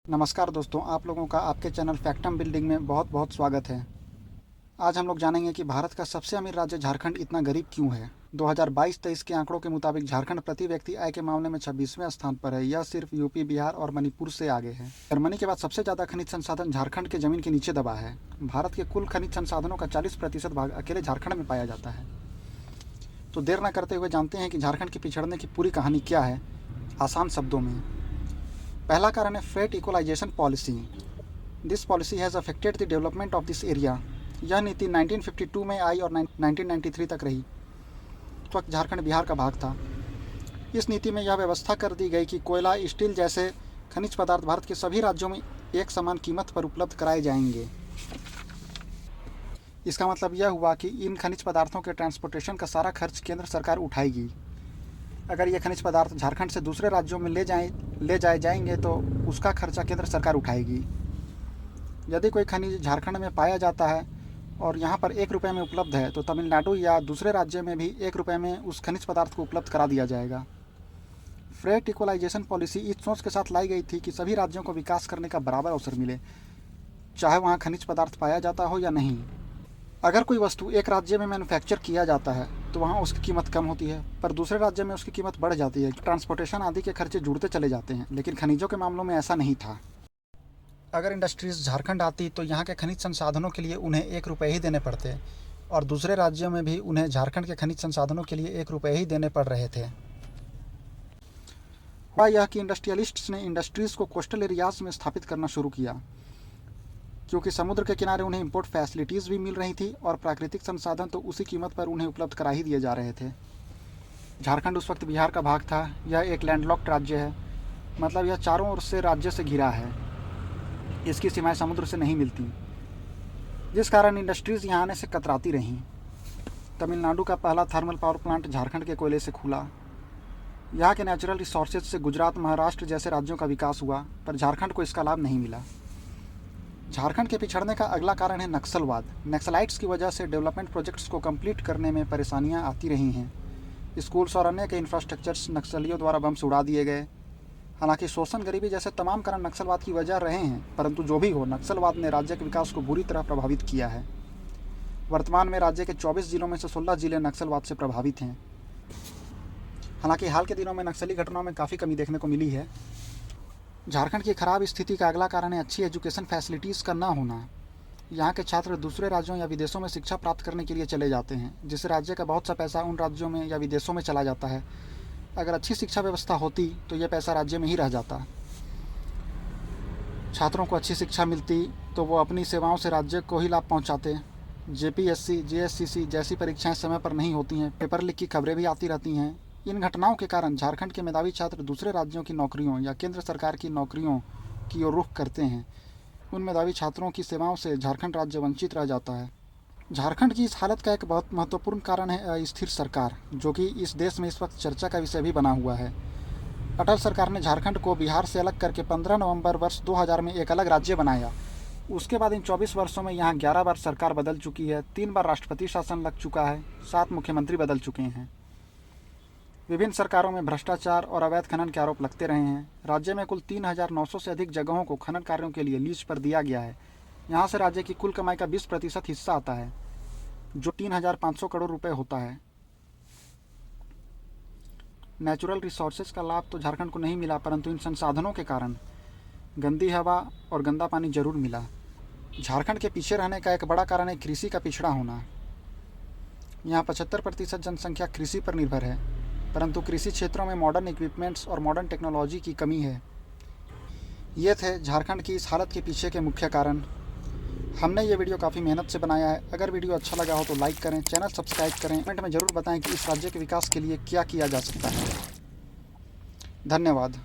नमस्कार दोस्तों, आप लोगों का आपके चैनल फैक्टम बिल्डिंग में बहुत बहुत स्वागत है। आज हम लोग जानेंगे कि भारत का सबसे अमीर राज्य झारखंड इतना गरीब क्यों है। 2022-23 के आंकड़ों के मुताबिक झारखंड प्रति व्यक्ति आय के मामले में 26वें स्थान पर है। यह सिर्फ यूपी, बिहार और मणिपुर से आगे है। जर्मनी के बाद सबसे ज़्यादा खनिज संसाधन झारखंड के जमीन के नीचे दबा है। भारत के कुल खनिज संसाधनों का 40% भाग अकेले झारखंड में पाया जाता है। तो देर न करते हुए जानते हैं कि झारखंड के पिछड़ने की पूरी कहानी क्या है, आसान शब्दों में। पहला कारण है freight equalization policy. This policy has affected the development of this area. यह नीति 1952 में आई और 1993 तक रही। उस वक्त झारखंड बिहार का भाग था। इस नीति में यह व्यवस्था कर दी गई कि कोयला, स्टील जैसे खनिज पदार्थ भारत के सभी राज्यों में एक समान कीमत पर उपलब्ध कराए जाएंगे। इसका मतलब यह हुआ कि इन खनिज पदार्थों के ट्रांसपोर्टेशन का सारा खर्च केंद्र सरकार उठाएगी। अगर ये खनिज पदार्थ झारखंड से दूसरे राज्यों में ले जाए जाएंगे तो उसका खर्चा केंद्र सरकार उठाएगी। यदि कोई खनिज झारखंड में पाया जाता है और यहाँ पर 1 रुपये में उपलब्ध है तो तमिलनाडु या दूसरे राज्य में भी 1 रुपये में उस खनिज पदार्थ को उपलब्ध करा दिया जाएगा। फ्रेट इक्वलाइजेशन पॉलिसी इस सोच के साथ लाई गई थी कि सभी राज्यों को विकास करने का बराबर अवसर मिले, चाहे वहाँ खनिज पदार्थ पाया जाता हो या नहीं। अगर कोई वस्तु एक राज्य में मैन्युफैक्चर किया जाता है तो वहाँ उसकी कीमत कम होती है, पर दूसरे राज्य में उसकी कीमत बढ़ जाती है। ट्रांसपोर्टेशन आदि के खर्चे जुड़ते चले जाते हैं, लेकिन खनिजों के मामलों में ऐसा नहीं था। अगर इंडस्ट्रीज़ झारखंड आती तो यहाँ के खनिज संसाधनों के लिए उन्हें 1 रुपये ही देने पड़ते, और दूसरे राज्यों में भी उन्हें झारखंड के खनिज संसाधनों के लिए 1 रुपये ही देने पड़ रहे थे। हुआ यह कि इंडस्ट्रियलिस्ट्स ने इंडस्ट्रीज़ को कोस्टल एरियाज़ में स्थापित करना शुरू किया, क्योंकि समुद्र के किनारे उन्हें इंपोर्ट फैसिलिटीज़ भी मिल रही थी और प्राकृतिक संसाधन तो उसी कीमत पर उन्हें उपलब्ध करा ही दिए जा रहे थे। झारखंड उस वक्त बिहार का भाग था। यह एक लैंडलॉक्ड राज्य है, मतलब यह चारों ओर से राज्य से घिरा है। इसकी सीमाएं समुद्र से नहीं मिलती, जिस कारण इंडस्ट्रीज़ यहाँ आने से कतराती रहीं। तमिलनाडु का पहला थर्मल पावर प्लांट झारखंड के कोयले से खुला। यहाँ के नेचुरल रिसोर्सेज से गुजरात, महाराष्ट्र जैसे राज्यों का विकास हुआ, पर झारखंड को इसका लाभ नहीं मिला। झारखंड के पिछड़ने का अगला कारण है नक्सलवाद। नक्सलाइट्स की वजह से डेवलपमेंट प्रोजेक्ट्स को कंप्लीट करने में परेशानियां आती रही हैं। स्कूल्स और अन्य के इंफ्रास्ट्रक्चर्स नक्सलियों द्वारा बम से उड़ा दिए गए। हालांकि शोषण, गरीबी जैसे तमाम कारण नक्सलवाद की वजह रहे हैं, परंतु जो भी हो, नक्सलवाद ने राज्य के विकास को बुरी तरह प्रभावित किया है। वर्तमान में राज्य के 24 जिलों में से 16 जिले नक्सलवाद से प्रभावित हैं। हालांकि हाल के दिनों में नक्सली घटनाओं में काफ़ी कमी देखने को मिली है। झारखंड की खराब स्थिति का अगला कारण है अच्छी एजुकेशन फैसिलिटीज़ का ना होना। यहाँ के छात्र दूसरे राज्यों या विदेशों में शिक्षा प्राप्त करने के लिए चले जाते हैं, जिससे राज्य का बहुत सा पैसा उन राज्यों में या विदेशों में चला जाता है। अगर अच्छी शिक्षा व्यवस्था होती तो यह पैसा राज्य में ही रह जाता। छात्रों को अच्छी शिक्षा मिलती तो वो अपनी सेवाओं से राज्य को ही लाभ पहुँचाते। जेपीएससी, जेएससीसी जैसी परीक्षाएँ समय पर नहीं होती हैं, पेपर लीक की खबरें भी आती रहती हैं। इन घटनाओं के कारण झारखंड के मेधावी छात्र दूसरे राज्यों की नौकरियों या केंद्र सरकार की नौकरियों की ओर रुख करते हैं। उन मेधावी छात्रों की सेवाओं से झारखंड राज्य वंचित रह जाता है। झारखंड की इस हालत का एक बहुत महत्वपूर्ण कारण है अस्थिर सरकार, जो कि इस देश में इस वक्त चर्चा का विषय भी बना हुआ है। अटल सरकार ने झारखंड को बिहार से अलग करके 15 नवंबर वर्ष 2000 में एक अलग राज्य बनाया। उसके बाद इन 24 वर्षों में यहाँ 11 बार सरकार बदल चुकी है, 3 बार राष्ट्रपति शासन लग चुका है, 7 मुख्यमंत्री बदल चुके हैं। विभिन्न सरकारों में भ्रष्टाचार और अवैध खनन के आरोप लगते रहे हैं। राज्य में कुल 3900 से अधिक जगहों को खनन कार्यों के लिए लीज पर दिया गया है। यहाँ से राज्य की कुल कमाई का 20% हिस्सा आता है, जो 3500 करोड़ रुपए होता है। नेचुरल रिसोर्सेज का लाभ तो झारखंड को नहीं मिला, परंतु इन संसाधनों के कारण गंदी हवा और गंदा पानी जरूर मिला। झारखंड के पीछे रहने का एक बड़ा कारण है कृषि का पिछड़ा होना। यहाँ 75% जनसंख्या कृषि पर निर्भर है, परंतु कृषि क्षेत्रों में मॉडर्न इक्विपमेंट्स और मॉडर्न टेक्नोलॉजी की कमी है। ये थे झारखंड की इस हालत के पीछे के मुख्य कारण। हमने ये वीडियो काफ़ी मेहनत से बनाया है। अगर वीडियो अच्छा लगा हो तो लाइक करें, चैनल सब्सक्राइब करें, कमेंट में ज़रूर बताएं कि इस राज्य के विकास के लिए क्या किया जा सकता है। धन्यवाद।